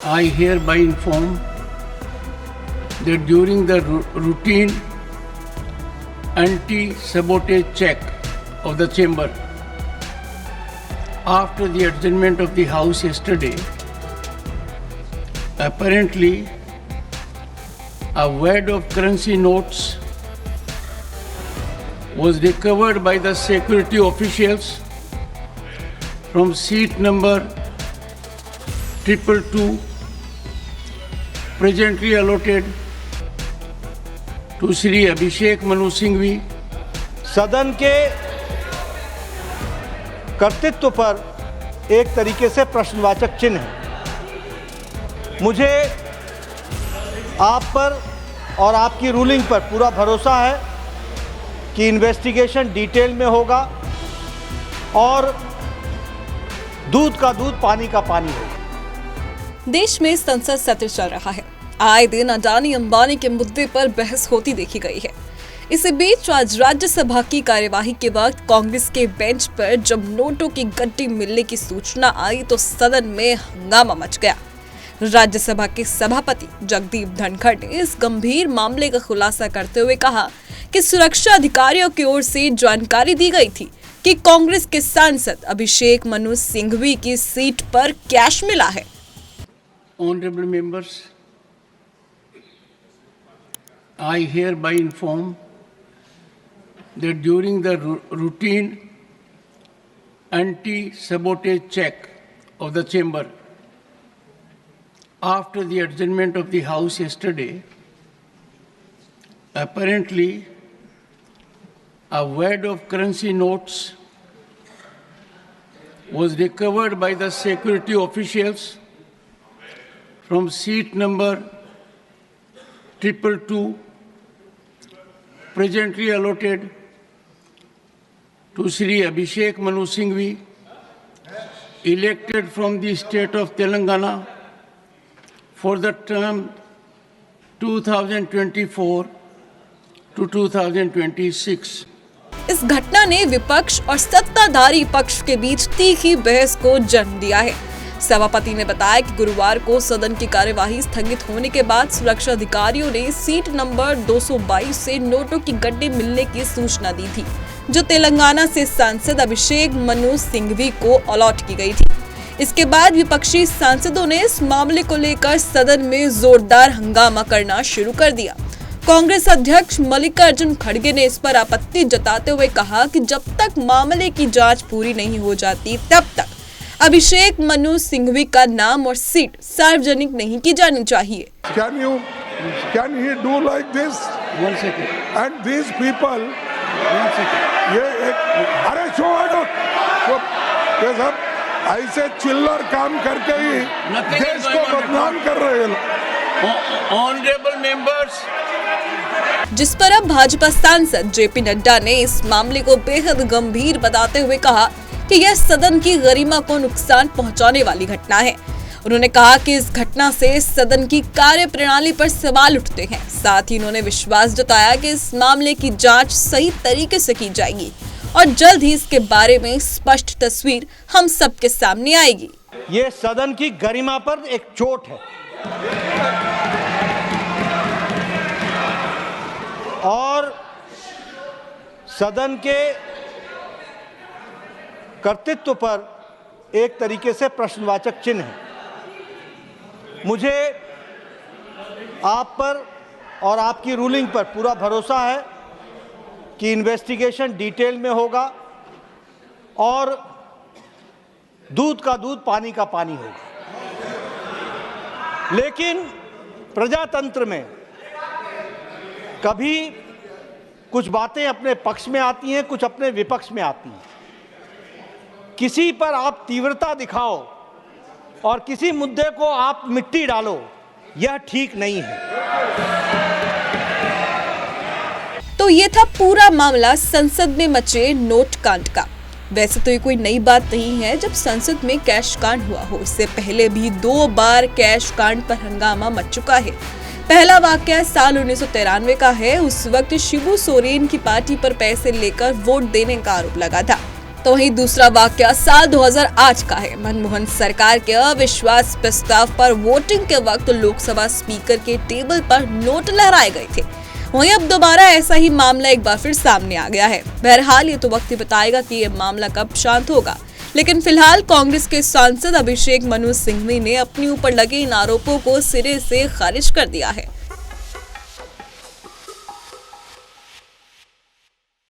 I hereby inform that during the routine anti-sabotage check of the chamber after the adjournment of the House yesterday, apparently a wad of currency notes was recovered by the security officials from seat number 222 presently allotted to Shri Abhishek Manu Singhvi. सदन के कर्तृत्व पर एक तरीके से प्रश्नवाचक चिन्ह है। मुझे आप पर और आपकी रूलिंग पर पूरा भरोसा है कि इन्वेस्टिगेशन डिटेल में होगा और दूध का दूध पानी का पानी होगा। देश में संसद सत्र चल रहा है। आए दिन अडानी अंबानी के मुद्दे पर बहस होती देखी गई है। इसी बीच आज राज्यसभा की कार्यवाही के वक्त कांग्रेस के बेंच पर जब नोटों की गड्डी मिलने की सूचना आई तो सदन में हंगामा मच गया। राज्यसभा के सभापति जगदीप धनखड़ ने इस गंभीर मामले का खुलासा करते हुए कहा कि सुरक्षा अधिकारियों की ओर से जानकारी दी गई थी कि कांग्रेस के सांसद अभिषेक मनु सिंघवी की सीट पर कैश मिला है। Honorable members, I hereby inform that during the routine anti-sabotage check of the chamber after the adjournment of the House yesterday, apparently a wad of currency notes was recovered by the security officials from seat number 222 presently allotted to Shri Abhishek Manu Singhvi, elected from the state of Telangana for the term 2024 to 2026. इस घटना ने विपक्ष और सत्ताधारी पक्ष के बीच तीखी बहस को जन्म दिया है। सभापति ने बताया कि गुरुवार को सदन की कार्यवाही स्थगित होने के बाद सुरक्षा अधिकारियों ने सीट नंबर 222 से नोटों की गड्डी मिलने की सूचना दी थी, जो तेलंगाना से सांसद अभिषेक मनु सिंघवी को अलॉट की गई थी। इसके बाद विपक्षी सांसदों ने इस मामले को लेकर सदन में जोरदार हंगामा करना शुरू कर दिया। कांग्रेस अध्यक्ष मल्लिकार्जुन खड़गे ने इस पर आपत्ति जताते हुए कहा कि जब तक मामले की जांच पूरी नहीं हो जाती तब तक अभिषेक मनु सिंघवी का नाम और सीट सार्वजनिक नहीं की जानी चाहिए। Can he do like this? 1 second. And these people, 1 second. अरे शो ये सब ऐसे चिल्लर काम करके ही देश को बदनाम कर रहे हैं। Honorable members, जिस पर अब भाजपा सांसद जेपी नड्डा ने इस मामले को बेहद गंभीर बताते हुए कहा कि यह सदन की गरिमा को नुकसान पहुंचाने वाली घटना है। उन्होंने कहा कि इस घटना से सदन की कार्य प्रणाली पर सवाल उठते हैं। साथ ही उन्होंने विश्वास जताया कि इस मामले की जांच सही तरीके से की जाएगी और जल्द ही इसके बारे में स्पष्ट तस्वीर हम सबके सामने आएगी। ये सदन की गरिमा पर एक चोट है और सदन के कर्तृत्व पर एक तरीके से प्रश्नवाचक चिन्ह है। मुझे आप पर और आपकी रूलिंग पर पूरा भरोसा है कि इन्वेस्टिगेशन डिटेल में होगा और दूध का दूध पानी का पानी होगा। लेकिन प्रजातंत्र में कभी कुछ बातें अपने पक्ष में आती हैं, कुछ अपने विपक्ष में आती हैं। किसी पर आप तीव्रता दिखाओ और किसी मुद्दे को आप मिट्टी डालो, यह ठीक नहीं है। तो ये था पूरा मामला संसद में मचे नोट कांड का। वैसे तो ये कोई नई बात नहीं है जब संसद में कैश कांड हुआ हो। इससे पहले भी 2 बार कैश कांड पर हंगामा मच चुका है। पहला वाकया साल 1993 का है। उस वक्त शिबू सोरेन की पार्टी पर पैसे लेकर वोट देने का आरोप लगा था। तो वहीं दूसरा वाकया साल 2008 का है। मनमोहन सरकार के अविश्वास प्रस्ताव पर वोटिंग के वक्त लोकसभा स्पीकर के टेबल पर नोट लहराए गए थे। वहीं अब दोबारा ऐसा ही मामला एक बार फिर सामने आ गया है। बहरहाल ये तो वक्त ही बताएगा कि ये मामला कब शांत होगा, लेकिन फिलहाल कांग्रेस के सांसद अभिषेक मनु सिंघवी ने अपने ऊपर लगे इन आरोपों को सिरे से खारिज कर दिया है।